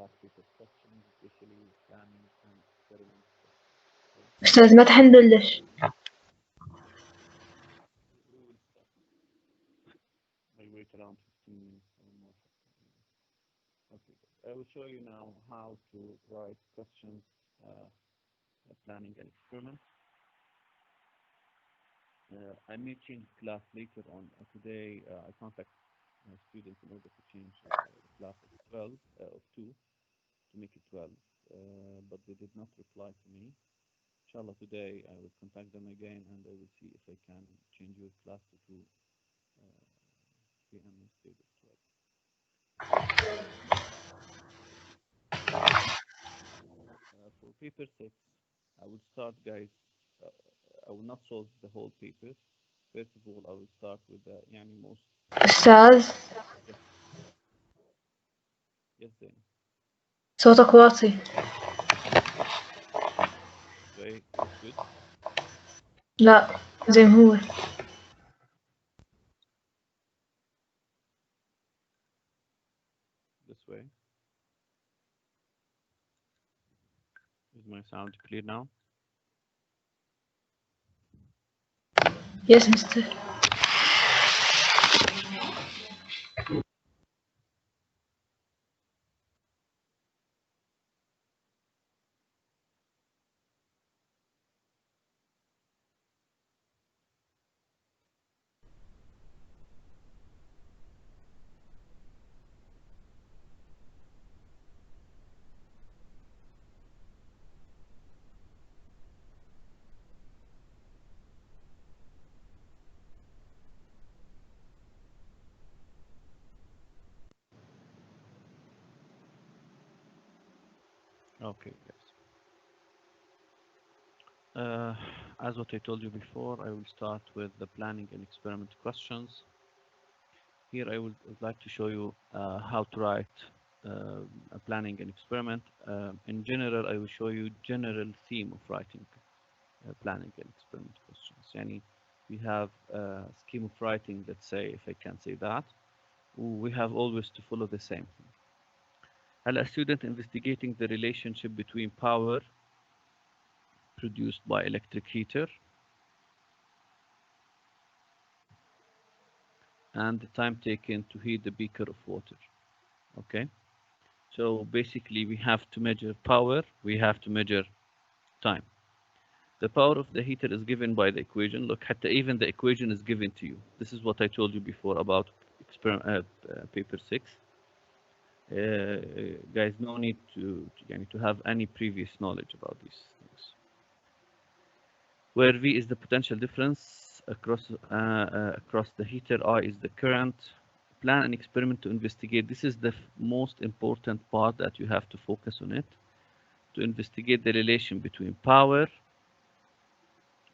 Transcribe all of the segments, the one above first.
past paper questions, especially planning and experiments. أستاذ ما تحندلش. We will start. I wait around 15 minutes or more. Okay, I will show you now how to write questions, planning an experiment. I may change class later on. Today, I contact my students in order to change the class of 12 of 2 to make it 12, but they did not reply to me. Inshallah, today I will contact them again and I will see if I can change your class to 2 p.m. instead of 12. For paper 6, I will start, guys. I will not solve the whole paper. First of all, I will start with the most. أستاذ Yes, then. صوتك واطي. Way good. لا زي ما هو. This way. Is my sound clear now? Yes, mister. Okay, guys. As what I told you before, I will start with the planning and experiment questions. Here I would like to show you how to write a planning and experiment. In general, I will show you general theme of writing planning and experiment questions. Yani, we have a scheme of writing, let's say, if I can say that. We have always to follow the same thing. A student investigating the relationship between power produced by electric heater and the time taken to heat the beaker of water. Okay, so basically we have to measure power, we have to measure time. The power of the heater is given by the equation. Look, even the equation is given to you. This is what I told you before about paper 6. Guys, no need to have any previous knowledge about these things. Where V is the potential difference across the heater, I is the current. Plan an experiment to investigate. This is the most important part that you have to focus on it. To investigate the relation between power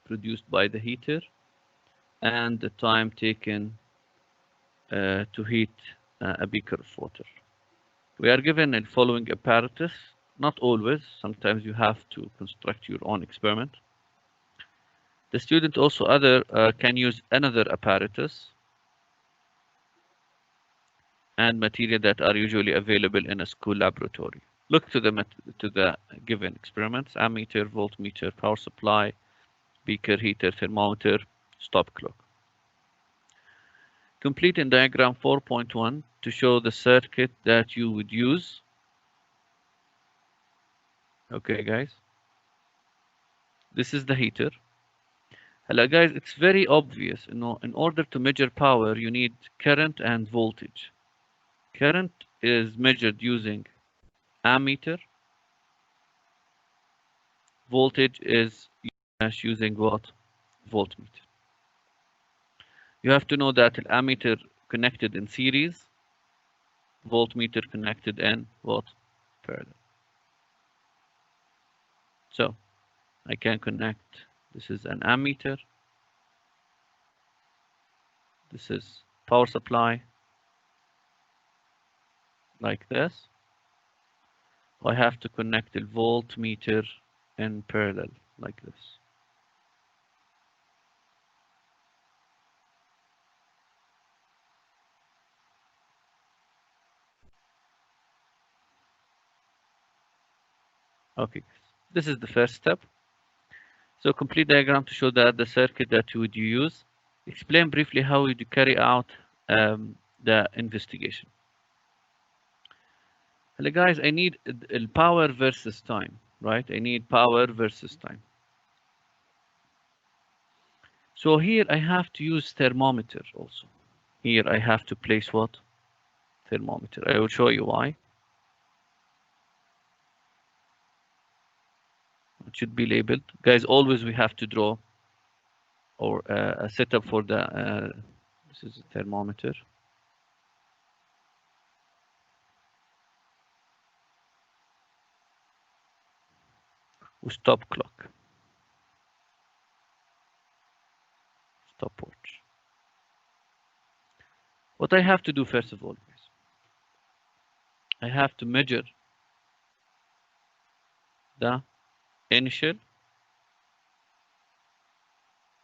produced by the heater and the time taken to heat a beaker of water. We are given the following apparatus. Not always. Sometimes you have to construct your own experiment. The student also can use another apparatus and material that are usually available in a school laboratory. Look to the given experiments: ammeter, voltmeter, power supply, beaker, heater, thermometer, stop clock. Complete in diagram 4.1 to show the circuit that you would use. Okay, guys. This is the heater. Hello, guys. It's very obvious. In order to measure power, you need current and voltage. Current is measured using ammeter. Voltage is using what? Voltmeter. You have to know that an ammeter connected in series, voltmeter connected in what? Parallel. So I can connect. This is an ammeter. This is power supply, like this. I have to connect the voltmeter in parallel, like this. Okay, this is the first step. So complete diagram to show that the circuit that you would use. Explain briefly how you carry out the investigation. Hello guys, I need power versus time, right? I need power versus time. So here I have to use thermometer also. Here I have to place what? Thermometer. I will show you why. It should be labeled. Guys, always we have to draw or a setup for the, this is a thermometer. Stop clock. Stopwatch. What I have to do first of all, guys, I have to measure the initial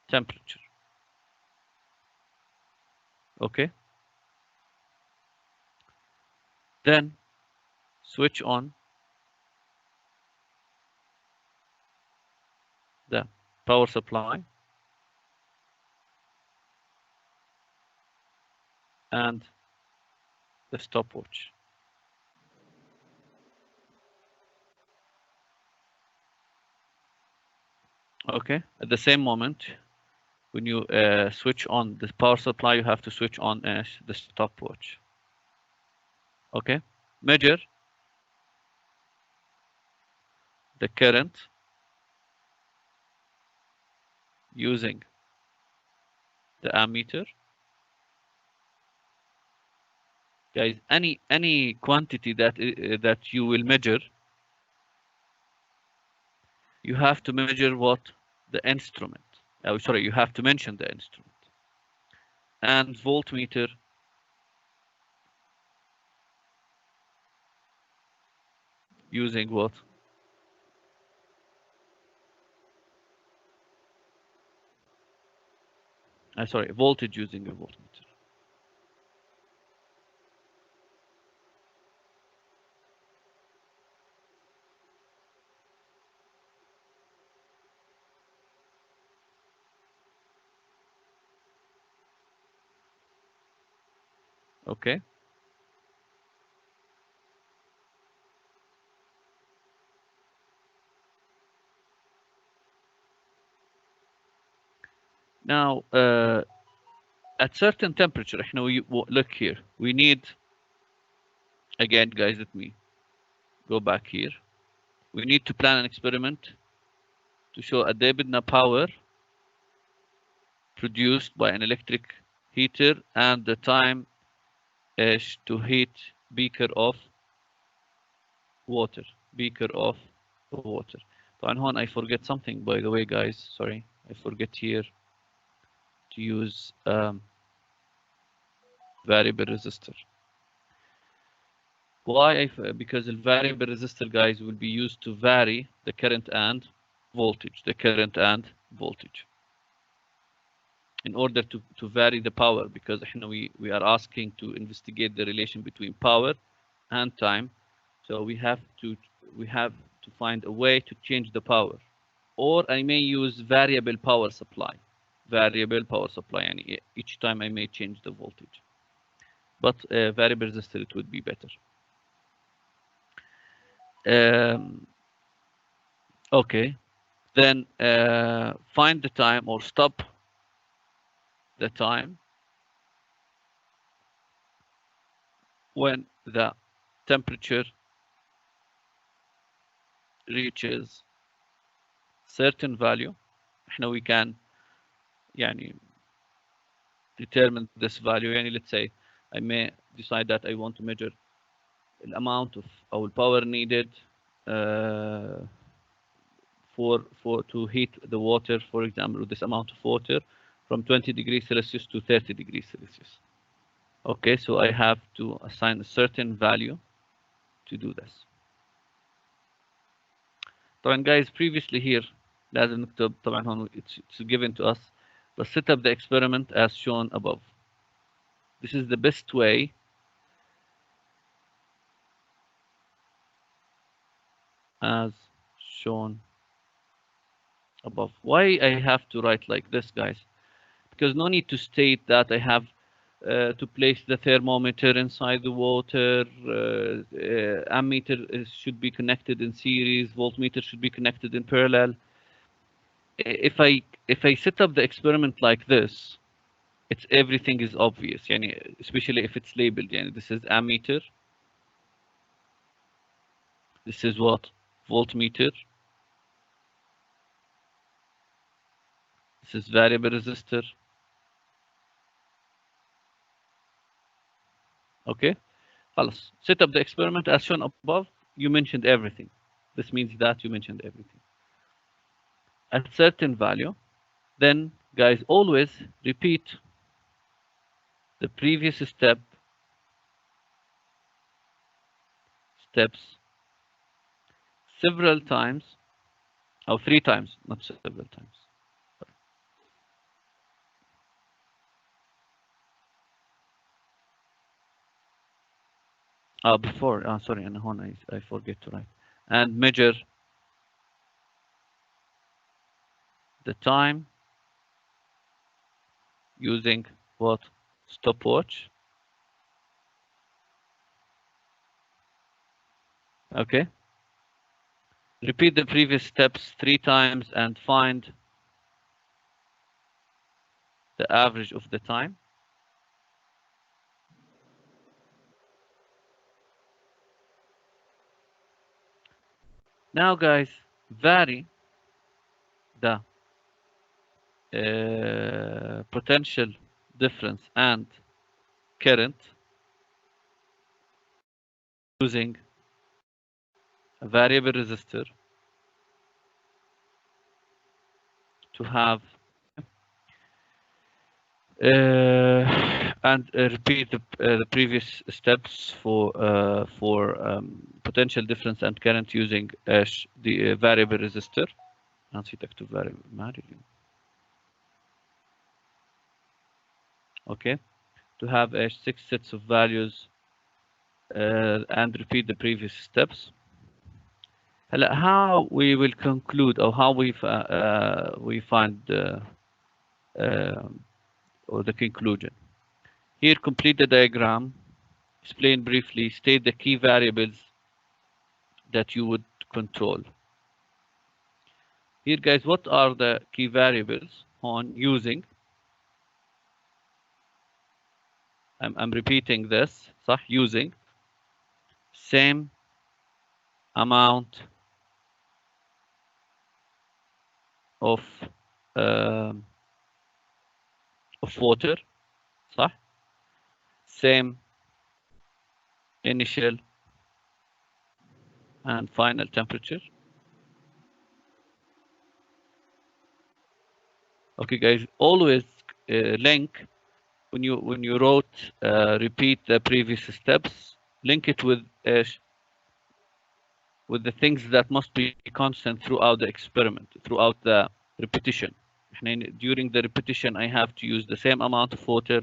temperature. Okay. Then switch on the power supply and the stopwatch. Okay. At the same moment, when you switch on the power supply, you have to switch on the stopwatch. Okay. Measure the current using the ammeter. Guys, any quantity that you will measure, you have to measure what? The instrument. Oh, sorry, you have to mention the instrument. And voltmeter using what? Sorry, voltage using a voltmeter. Okay. Now, at certain temperature, look here. We need, again, guys, let me go back here. We need to plan an experiment to show a بدنا power produced by an electric heater and the time is to heat beaker of water. Beaker of water. طبعا هون I forget something by the way guys, sorry. I forget here to use variable resistor. Why? Because the variable resistor, guys, will be used to vary the current and voltage. The current and voltage. In order to vary the power, because we are asking to investigate the relation between power and time, so we have to find a way to change the power. Or I may use variable power supply. Variable power supply, and each time I may change the voltage. But variable resistor, it would be better. Okay, then find the time or stop the time when the temperature reaches certain value. We can determine this value. Let's say I may decide that I want to measure the amount of our power needed to heat the water, for example, this amount of water from 20 degrees Celsius to 30 degrees Celsius. Okay, so I have to assign a certain value to do this. طبعا guys, previously here لازم نكتب طبعا هون it's given to us, but set up the experiment as shown above. This is the best way as shown above. Why I have to write like this, guys? Because no need to state that I have to place the thermometer inside the water, ammeter should be connected in series, voltmeter should be connected in parallel. If I set up the experiment like this, it's everything is obvious, يعني, especially if it's labeled. يعني, this is ammeter, this is what? Voltmeter, this is variable resistor. Okay, خلاص. Set up the experiment as shown above. You mentioned everything. This means that you mentioned everything. At certain value, then guys always repeat the previous steps several times, or 3 times, not several times. Before, sorry, and I forget to write. And measure the time using what? Stopwatch. Okay. Repeat the previous steps 3 times and find the average of the time. Now, guys, vary the potential difference and current using a variable resistor to have and repeat the previous steps for potential difference and current using the variable resistor. نسيت أكتب variable ما أدري اليوم. Okay, to have 6 sets of values and repeat the previous steps. How we will conclude, or how we find or the conclusion. Here, complete the diagram, explain briefly, state the key variables that you would control. Here, guys, what are the key variables on using? I'm repeating this, صح? Using same amount of water, صح? Same initial and final temperature. Okay, guys, always link when you wrote repeat the previous steps, link it with the things that must be constant throughout the experiment, throughout the repetition. During the repetition, I have to use the same amount of water,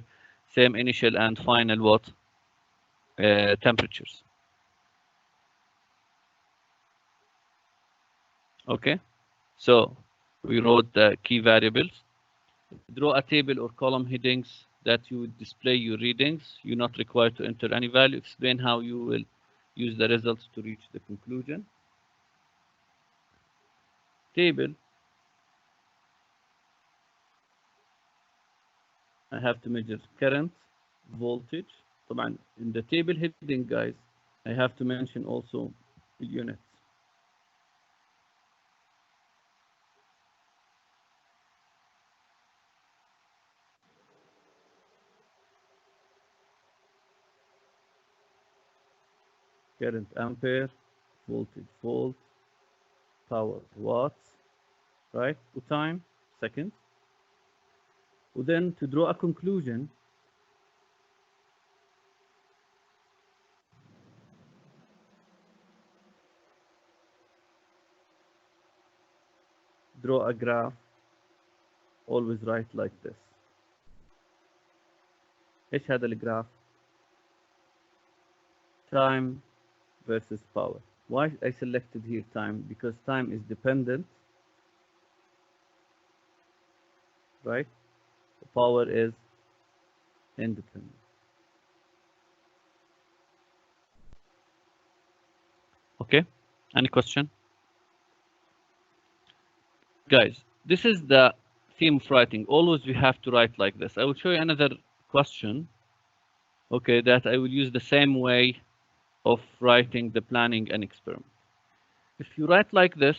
same initial and final what? Temperatures. Okay, so we wrote the key variables. Draw a table or column headings that you would display your readings. You're not required to enter any value. Explain how you will use the results to reach the conclusion. Table. I have to measure current, voltage. طبعا in the table heading, guys, I have to mention also units. Current ampere, voltage volt, power watts, right? Time seconds. Then to draw a conclusion, draw a graph. Always write like this. ايش هذا الجراف؟ Time versus power. Why I selected here time? Because time is dependent, right? The power is independent. Okay, any question? Guys, this is the theme of writing. Always we have to write like this. I will show you another question, okay, that I will use the same way of writing the planning and experiment. If you write like this,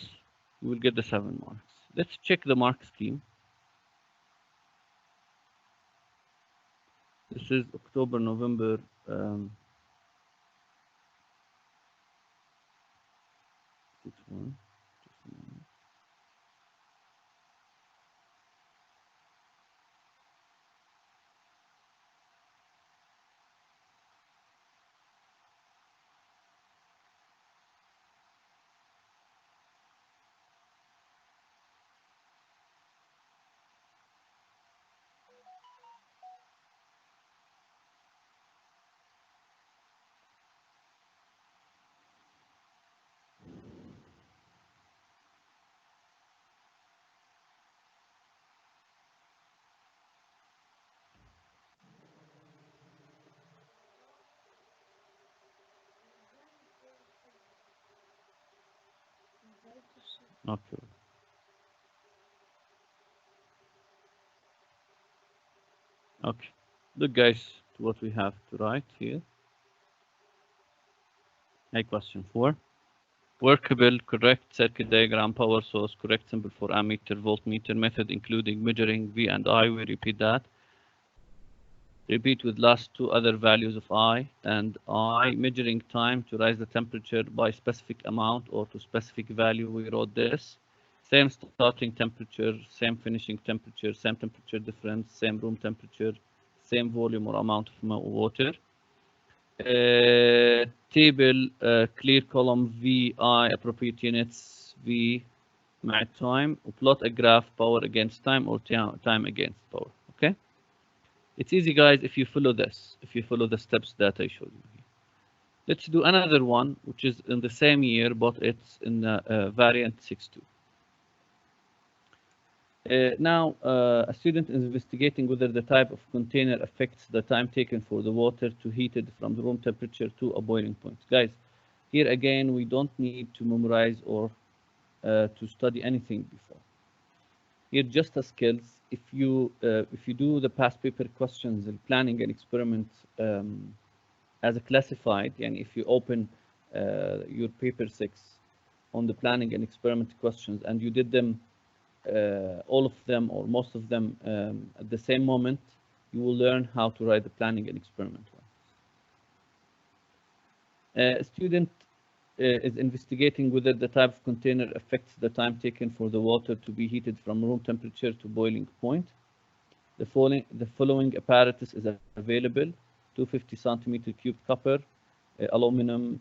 you will get the 7 marks. Let's check the mark scheme. This is October, November, um, 6-1. Okay. Okay. Look, guys, to what we have to write here. A question 4. Workable, correct circuit diagram, power source, correct symbol for ammeter, voltmeter method, including measuring V and I. We repeat that. Repeat with last 2 other values of I and I. Measuring time to rise the temperature by specific amount or to specific value. We wrote this. Same starting temperature, same finishing temperature, same temperature difference, same room temperature, same volume or amount of water. Table, clear column VI, appropriate units V مع time, plot a graph power against time or time against power. Okay, it's easy, guys, if you follow this, if you follow the steps that I showed you here. Let's do another one, which is in the same year, but it's in variant 6.2. Now, a student is investigating whether the type of container affects the time taken for the water to heat it from the room temperature to a boiling point. Guys, here again, we don't need to memorize or to study anything before. Here, just as skills. If you do the past paper questions, the planning and experiment as a classified, and if you open your paper 6 on the planning and experiment questions, and you did them all of them or most of them at the same moment, you will learn how to write the planning and experiment one. A student is investigating whether the type of container affects the time taken for the water to be heated from room temperature to boiling point. The following apparatus is available: 250 centimeter cubed copper, aluminum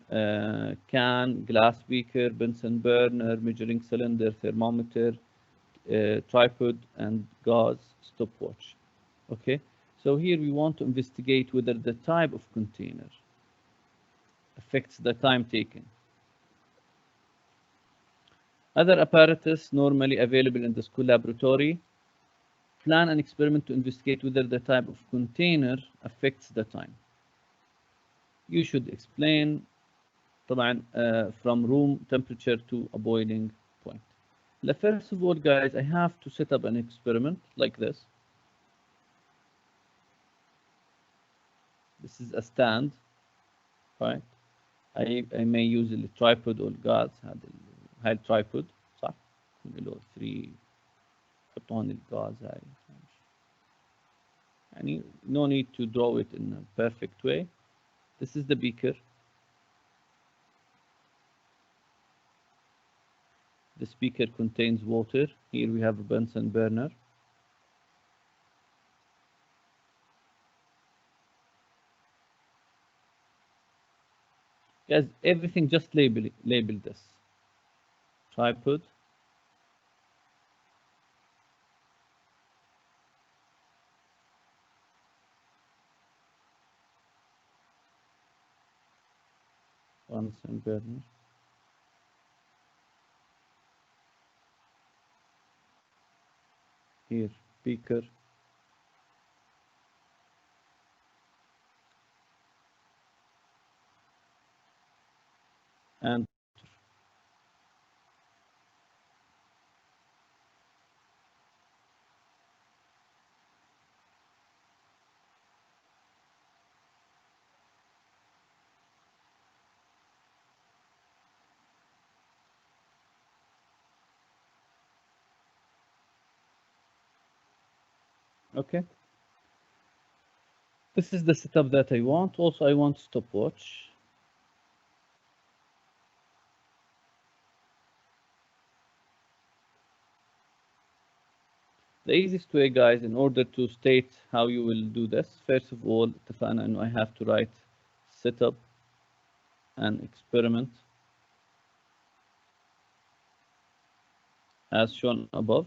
can, glass beaker, Bunsen burner, measuring cylinder, thermometer, tripod, and gauze stopwatch. Okay, so here we want to investigate whether the type of container affects the time taken. Other apparatus normally available in the school laboratory. Plan an experiment to investigate whether the type of container affects the time. You should explain طبعا from room temperature to a boiling point. First of all, guys, I have to set up an experiment like this. This is a stand, right? I may use a tripod or gauze. هاي الترايبود صح؟ له 3 حطون الغاز هاي. يعني no need to draw it in a perfect way. This is the beaker. This beaker contains water. Here we have a Bunsen burner. Guys, everything just label this. Tripod. Bunsen burner. here beaker, and okay. This is the setup that I want. Also, I want stopwatch. The easiest way, guys, in order to state how you will do this, first of all, اتفقنا إنه I have to write setup and experiment as shown above.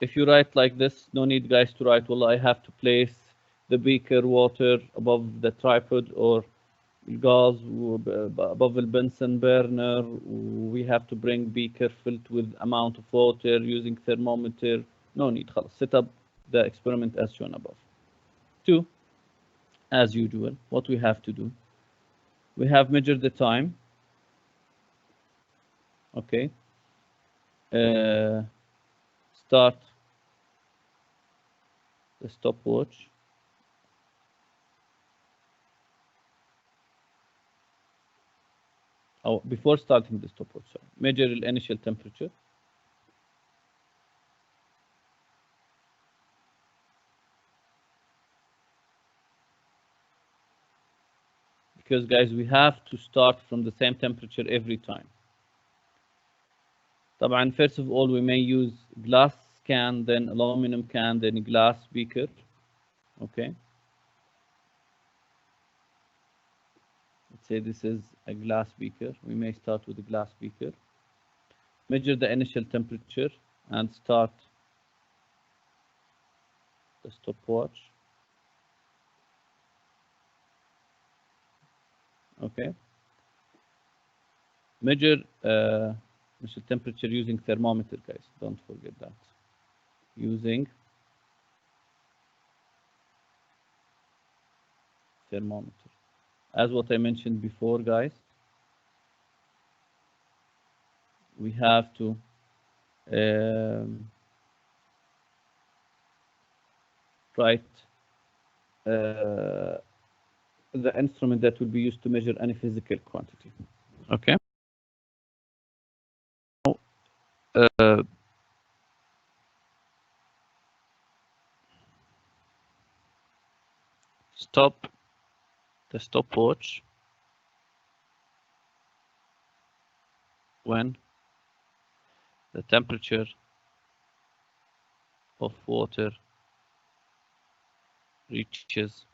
If you write like this, no need, guys, to write, well, I have to place the beaker water above the tripod or gas above the Bunsen burner. We have to bring beaker filled with amount of water using thermometer. No need. خلاص. Set up the experiment as shown above. 2, as usual, what we have to do, we have measured the time. Okay. Start the stopwatch. Oh, before starting the stopwatch, sorry. Measure the initial temperature. Because, guys, we have to start from the same temperature every time. طبعا, first of all, we may use glass can, then aluminum can, then glass beaker. Okay. Let's say this is a glass beaker. We may start with a glass beaker. Measure the initial temperature and start the stopwatch. Okay. Measure initial temperature using thermometer, guys. Don't forget that. Using thermometer. As what I mentioned before, guys, we have to write the instrument that will be used to measure any physical quantity. Okay. Uh, Stop the stopwatch when the temperature of water reaches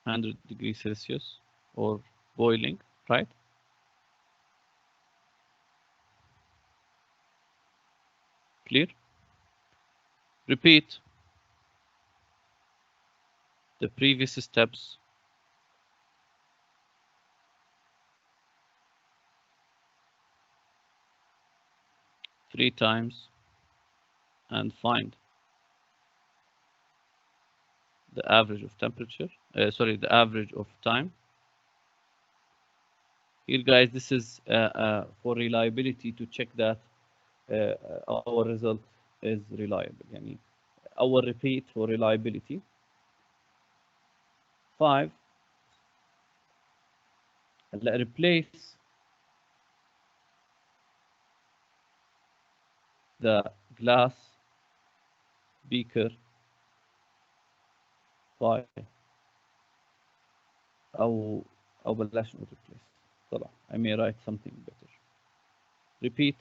100 degrees Celsius or boiling, right? Clear? Repeat the previous steps 3 times and find the average of temperature, the average of time. Here, guys, this is for reliability to check that our result is reliable. يعني our repeat for reliability. 5. Replace the glass beaker by أو بلاش نقول replace. طلع. I may write something better. Repeat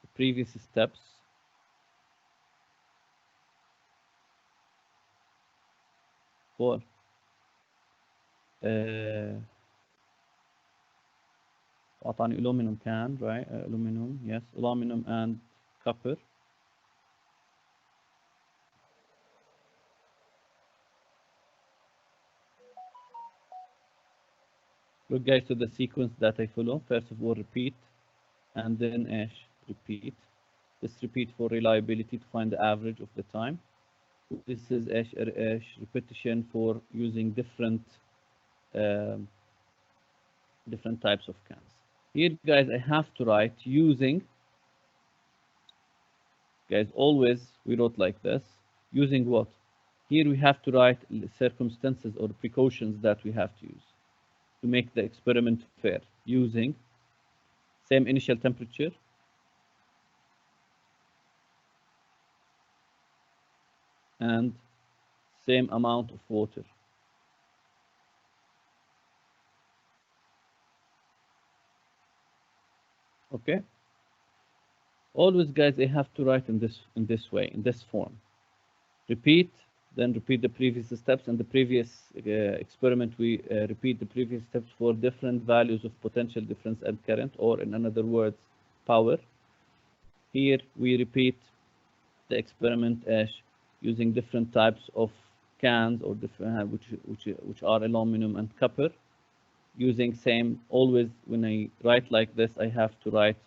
the previous steps 4. أعطاني aluminum can, right? Aluminum, yes, aluminum and copper. Look, guys, to the sequence that I follow. First of all, repeat and then ايش repeat. This repeat for reliability to find the average of the time. This is ايش repetition for using different types of cans. Here, guys, I have to write using. Guys, always we wrote like this. Using what? Here we have to write circumstances or precautions that we have to use to make the experiment fair. Using same initial temperature, and same amount of water. Okay. Always, guys, I have to write in this way, in this form. Repeat, then repeat the previous steps. And the previous experiment, we repeat the previous steps for different values of potential difference and current, or in other words, power. Here we repeat the experiment as using different types of cans or different which are aluminum and copper. Using same, always when I write like this, I have to write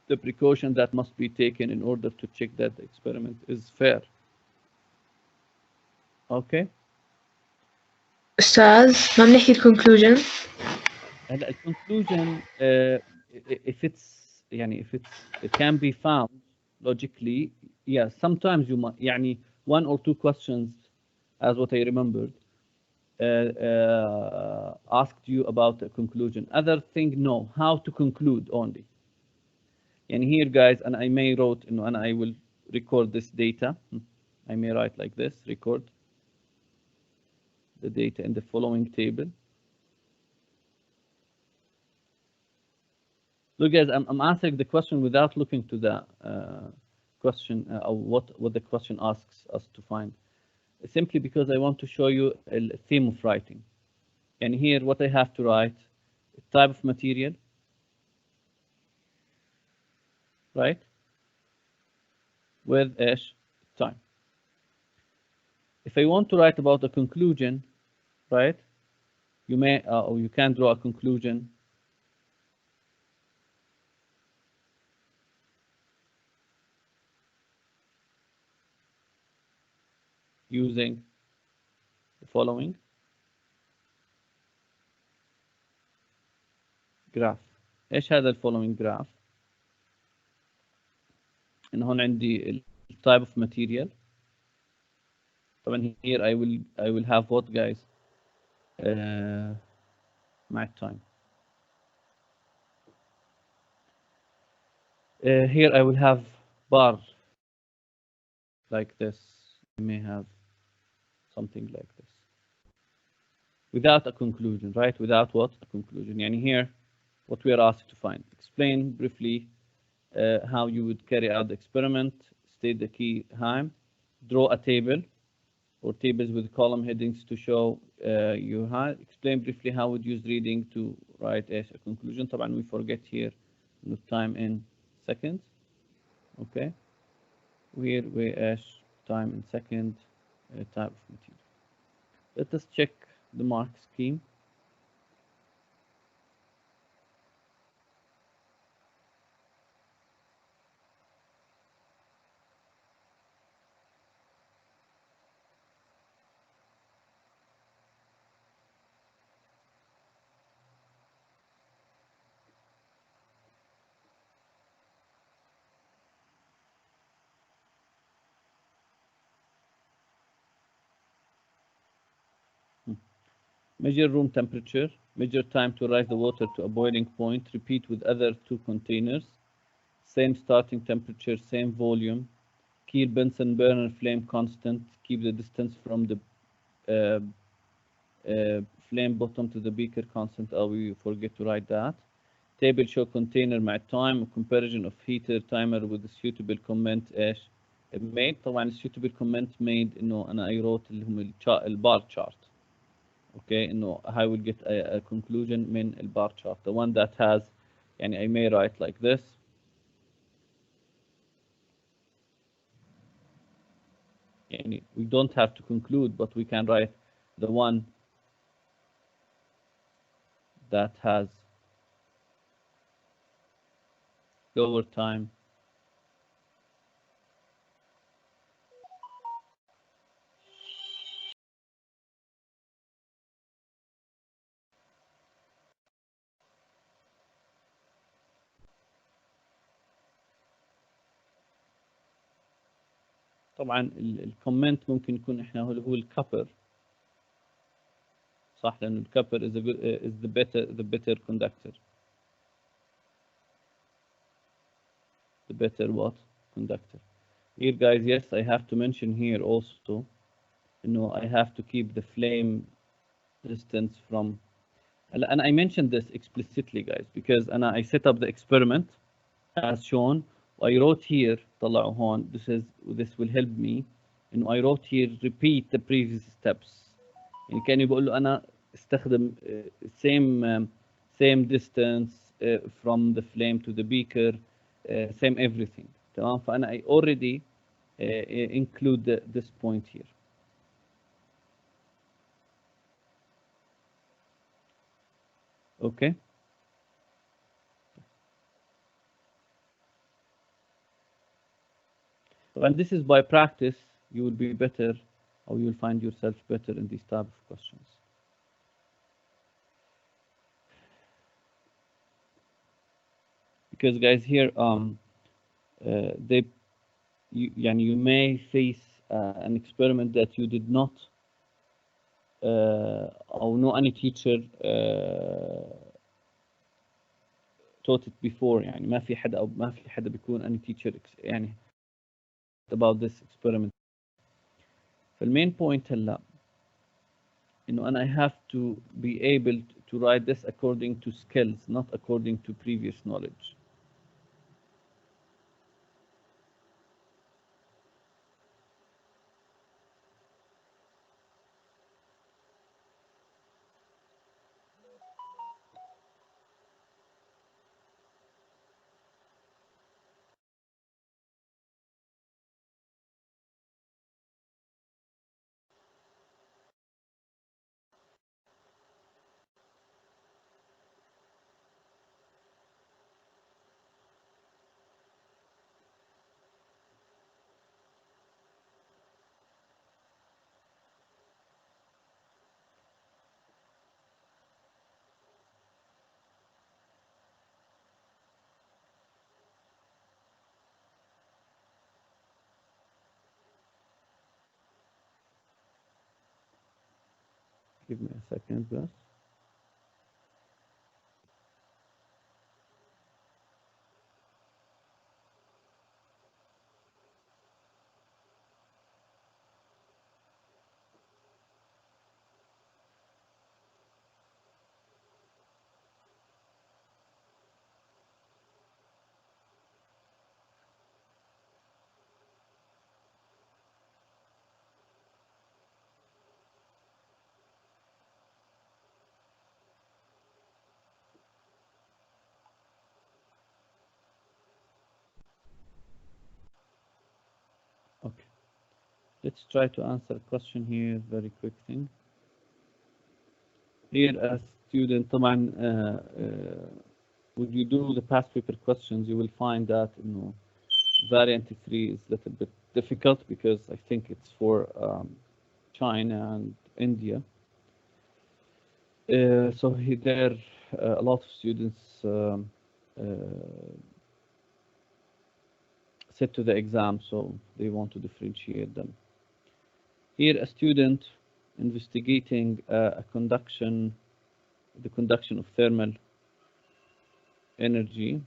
the precaution that must be taken in order to check that the experiment is fair. Okay. أستاذ ما بنحكي conclusion. هلا conclusion if it can be found logically, yeah, sometimes you might يعني one or two questions as what I remembered asked you about a conclusion. Other thing, no, how to conclude only. And here, guys, and I may wrote, and I will record this data. I may write like this, record the data in the following table. Look, guys, I'm answering the question without looking to the question, or what the question asks us to find. Simply because I want to show you a theme of writing. And here, what I have to write, type of material, right? With time. If I want to write about a conclusion, right? You may, or you can draw a conclusion using the following graph. ايش هذا following graph؟ إن هون عندي type of material. طبعا here I will have what, guys? مع time. Here I will have bar like this. I may have something like this. Without a conclusion, right? Without what? A conclusion. يعني here, what we are asked to find. Explain briefly how you would carry out the experiment. State the key time. Draw a table or tables with column headings to show your height. Explain briefly how would use reading to write a conclusion. طبعا we forget here the time in seconds. Okay. Here we time in second type of material. Let us check the mark scheme. Measure room temperature. Measure time to rise the water to a boiling point. Repeat with other two containers. Same starting temperature, same volume. Keep Bunsen burner flame constant. Keep the distance from the flame bottom to the beaker constant. We forget to write that. Table show container مع time. Comparison of heater timer with the suitable comment ايش made. طبعا suitable comment made إنه أنا I wrote اللي هم البار chart. Okay, إنه I will get a conclusion من البار chart. The one that has يعني I may write like this. يعني we don't have to conclude, but we can write the one that has lower time. طبعا الكومنت ممكن يكون احنا هو الكابر، صح، لانه الكابر is the better conductor. The better what? Conductor. Here guys, yes, I have to mention here also, I have to keep the flame distance from, and I mentioned this explicitly guys, because I set up the experiment as shown. I wrote here, طلعوا هون, this will help me. I wrote here repeat the previous steps. يعني كاني بقول له أنا استخدم same distance from the flame to the beaker, same everything. تمام. فأنا I already include this point here. Okay. And this is by practice, you will be better, or you will find yourself better in these type of questions. Because guys here, you may face an experiment that you did not, or no any teacher taught it before. يعني ما في حدا أو ما في حدا بيكون any teacher يعني about this experiment. فالmain point هلا I have to be able to write this according to skills, not according to previous knowledge. Give me a second, please. Okay. Let's try to answer a question here. Very quick thing. Here, as student, طبعا, when you do the past paper questions, you will find that variant 3 is a little bit difficult because I think it's for China and India. So there a lot of students sit to the exam, so they want to differentiate them. Here, a student investigating the conduction of thermal energy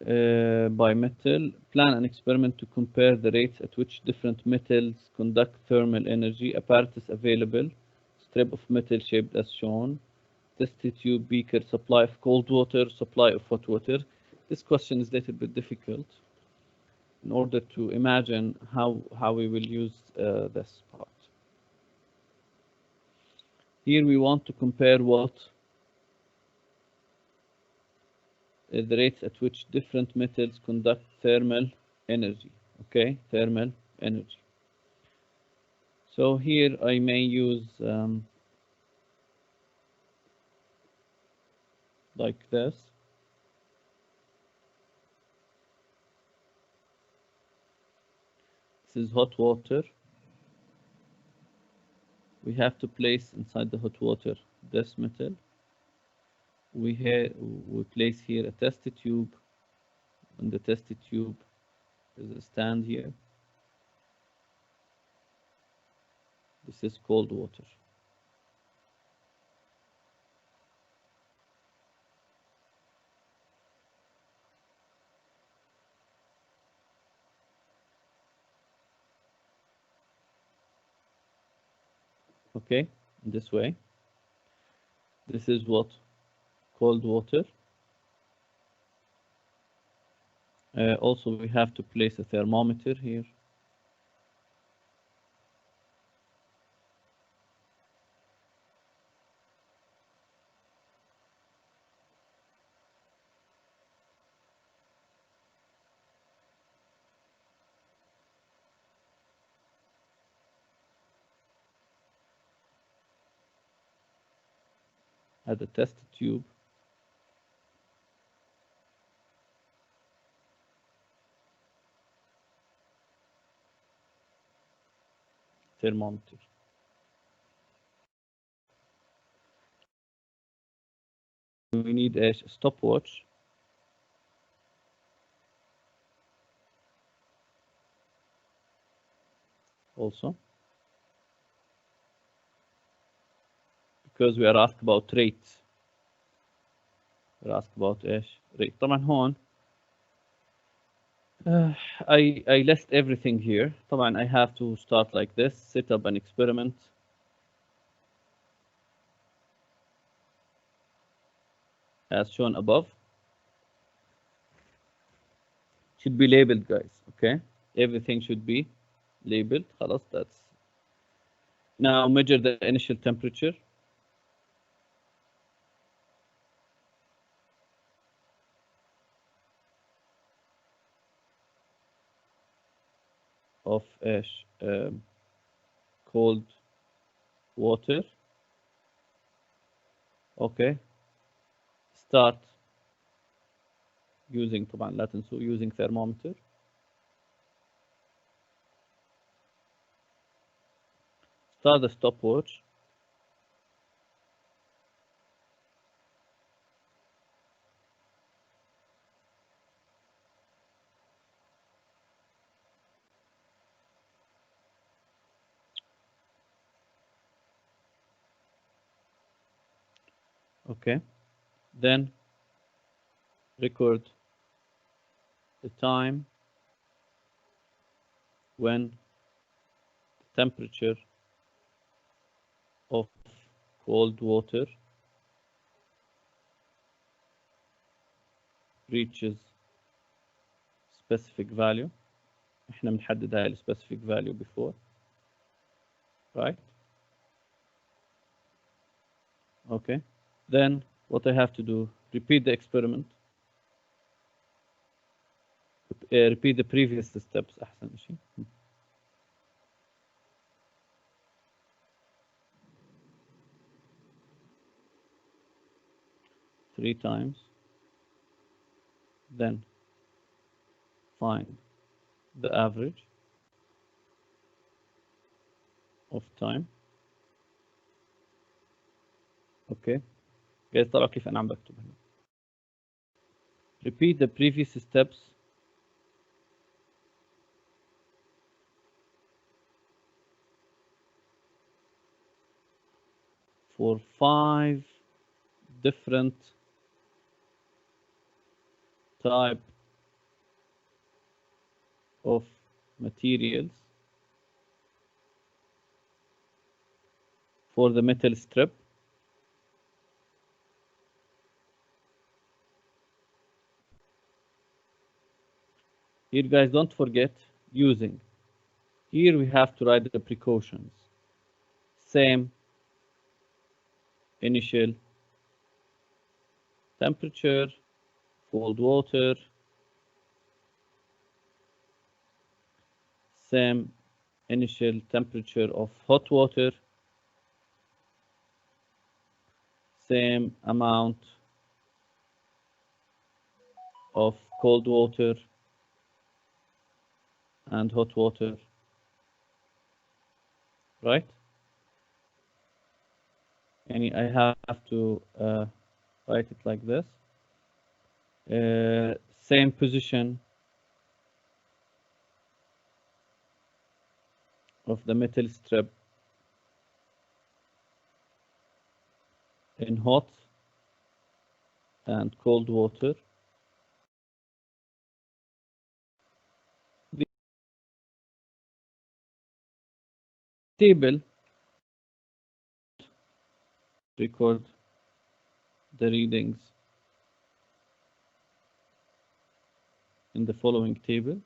by metal. Plan an experiment to compare the rates at which different metals conduct thermal energy. Apparatus available: strip of metal shaped as shown, test tube, beaker, supply of cold water, supply of hot water. This question is a little bit difficult in order to imagine how we will use this part. Here we want to compare what? The rates at which different metals conduct thermal energy. Okay, thermal energy. So here I may use like this. This is hot water. We have to place inside the hot water this metal. We place here a test tube, and the test tube is a stand here. This is cold water. Okay, this way. This is what? Cold water. Also, we have to place a thermometer here. At the test tube. Thermometer. We need a stopwatch. Also, because we are asked about rates. We're asked about rate. طبعا هون I list everything here. طبعا I have to start like this, set up an experiment. As shown above. Should be labeled, guys, okay? Everything should be labeled. خلاص, that's. Now measure the initial temperature. Of cold water. Okay. Start using طبعا لا تنسوا using thermometer. Start the stopwatch. Okay. Then record the time when the temperature of cold water reaches specific value. احنا بنحدد هاي specific value before, right? Okay. Then what I have to do, repeat the experiment. Repeat the previous steps أحسن شيء. 3 times. Then find the average of time. Okay. Guys, طلعوا كيف أنا عم بكتب هنا. Repeat the previous steps for 5 different type of materials for the metal strip. Here, guys, don't forget using. Here we have to write the precautions. Same initial temperature, cold water, same initial temperature of hot water, same amount of cold water and hot water. right? يعني I have to write it like this. Same position of the metal strip in hot and cold water. The table record the readings in the following table.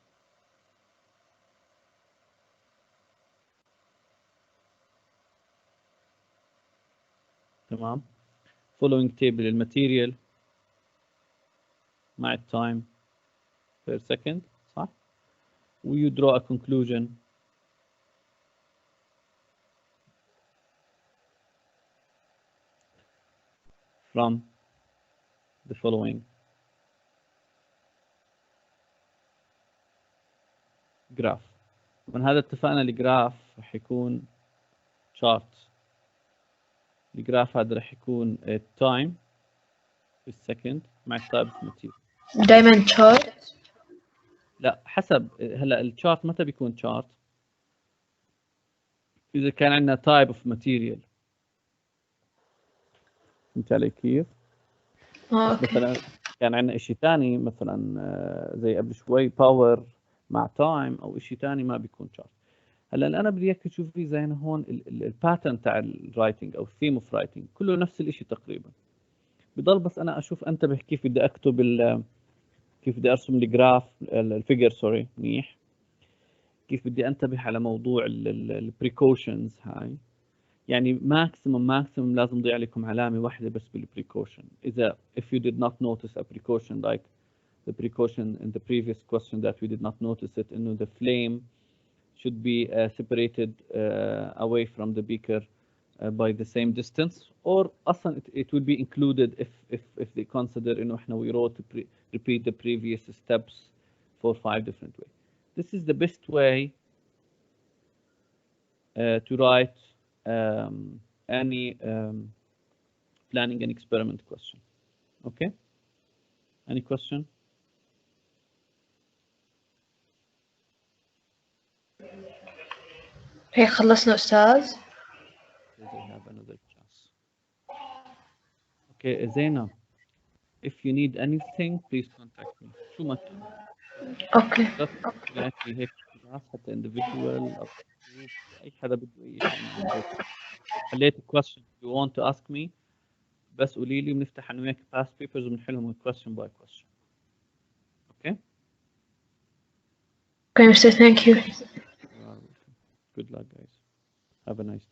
تمام. Following table الماتيريال مع التايم per second صح؟ و you draw a conclusion from the following graph. من هذا اتفقنا الجراف راح يكون chart. الجراف هذا راح يكون time بالسكند مع التايب اوف ماتيريال. دايما chart. لا حسب هلا الشارت متى بيكون chart؟ اذا كان عندنا type of material. فهمت علي كيف؟ اوكي. مثلا كان عندنا شيء ثاني مثلا زي قبل شوي باور مع تايم او شيء ثاني ما بيكون شارت. هلا انا بدي اياك تشوفي زي هون الباترن تاع الرايتنج او الثيم اوف رايتنج كله نفس الشيء تقريبا. بضل بس انا اشوف انتبه كيف بدي اكتب كيف بدي ارسم الجراف الفيجر سوري منيح. كيف بدي انتبه على موضوع البريكوشنز هاي. يعني ماكسيمم لازم نضيع لكم علامه واحده بس بالبريكوشن. اذا if you did not notice a precaution like the precaution in the previous question that we did not notice it انه the flame should be separated away from the beaker by the same distance or اصلا it will be included if they consider انه احنا we wrote repeat the previous steps for 5 different ways. This is the best way to write any planning and experiment question. Okay? Any question? هيك خلصنا أستاذ. Because I have another class. Okay, Zaina, if you need anything, please contact me. شو ما كان. اوكي. يعني هيك class حتى individual أو group أي حدا بده أي شيء أنا موجود. حليت question you want to ask me بس قولي لي بنفتح أنا وياك past papers وبنحلهم question by question. Okay? Okay, Mr. Thank you. You are welcome. Good luck, guys. Have a nice day.